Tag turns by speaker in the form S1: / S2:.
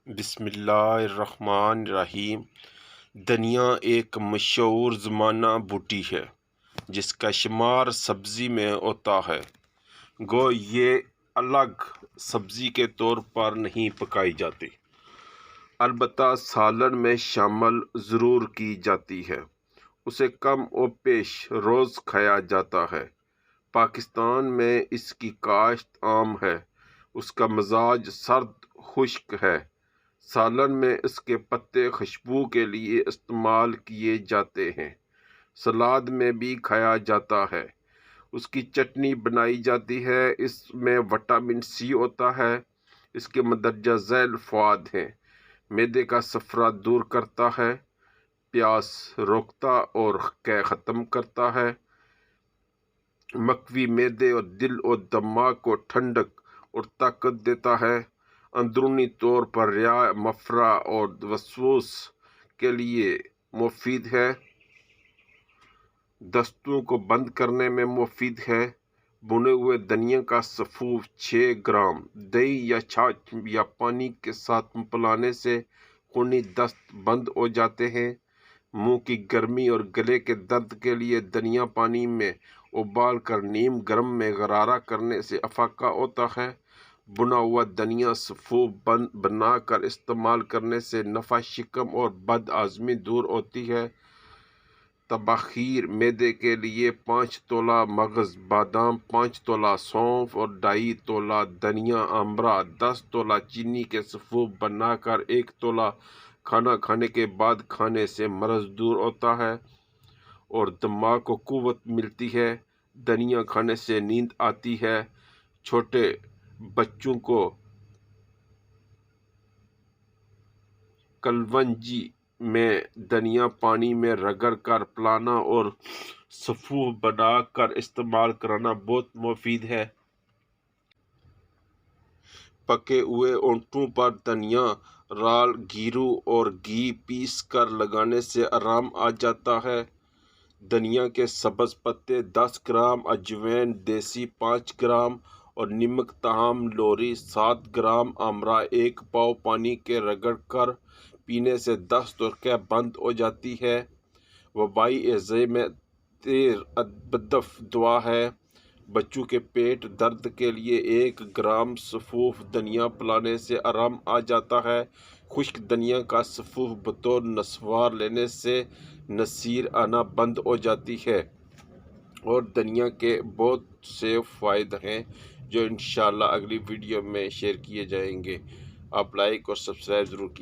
S1: بسم اللہ الرحمن الرحیم۔ دھنیا ایک مشہور زمانہ بوٹی ہے جس کا شمار سبزی میں ہوتا ہے، گو یہ الگ سبزی کے طور پر نہیں پکائی جاتی، البتہ سالن میں شامل ضرور کی جاتی ہے۔ اسے کم و بیش روز کھایا جاتا ہے۔ پاکستان میں اس کی کاشت عام ہے۔ اس کا مزاج سرد خشک ہے۔ سالن میں اس کے پتے خوشبو کے لیے استعمال کیے جاتے ہیں۔ سلاد میں بھی کھایا جاتا ہے۔ اس کی چٹنی بنائی جاتی ہے۔ اس میں وٹامن سی ہوتا ہے۔ اس کے مندرجہ ذیل فوائد ہیں: معدے کا صفرا دور کرتا ہے، پیاس روکتا اور قے ختم کرتا ہے، مقوی معدے اور دل اور دماغ کو ٹھنڈک اور طاقت دیتا ہے، اندرونی طور پر ریا، مفرا اور وسواس کے لیے مفید ہے، دستوں کو بند کرنے میں مفید ہے۔ بھنے ہوئے دھنیا کا سفوف 6 گرام دہی یا چھاچھ یا پانی کے ساتھ پلانے سے خونی دست بند ہو جاتے ہیں۔ منہ کی گرمی اور گلے کے درد کے لیے دھنیا پانی میں ابال کر نیم گرم میں غرارہ کرنے سے افاقہ ہوتا ہے۔ بھنا ہوا دھنیا سفوف بنا کر استعمال کرنے سے نفع شکم اور بد ہضمی دور ہوتی ہے۔ تبخیر معدے کے لیے 5 تولہ مغز بادام، 5 تولہ سونف اور 2.5 تولہ دھنیا امرا، 10 تولہ چینی کے سفوف بنا کر 1 تولہ کھانا کھانے کے بعد کھانے سے مرض دور ہوتا ہے اور دماغ کو قوت ملتی ہے۔ دھنیا کھانے سے نیند آتی ہے۔ چھوٹے بچوں کو کلونجی میں دھنیا پانی میں رگڑ کر پلانا اور سفوف بنا کر استعمال کرانا بہت مفید ہے۔ پکے ہوئے ہونٹوں پر دھنیا رال، گیرو اور گھی پیس کر لگانے سے آرام آ جاتا ہے۔ دھنیا کے سبز پتے 10 گرام، اجوائن دیسی 5 گرام اور نمک تاہم لوری 7 گرام، امرا 1 پاؤ پانی کے رگڑ کر پینے سے دست اور قے بند ہو جاتی ہے۔ وبائی اعضاء میں تیر بدف دوا ہے۔ بچوں کے پیٹ درد کے لیے 1 گرام سفوف دھنیا پلانے سے آرام آ جاتا ہے۔ خشک دھنیا کا سفوف بطور نسوار لینے سے نصیر آنا بند ہو جاتی ہے اور دھنیا کے بہت سے فوائد ہیں جو انشاءاللہ اگلی ویڈیو میں شیئر کیے جائیں گے۔ آپ لائک اور سبسکرائب ضرور کیجیے۔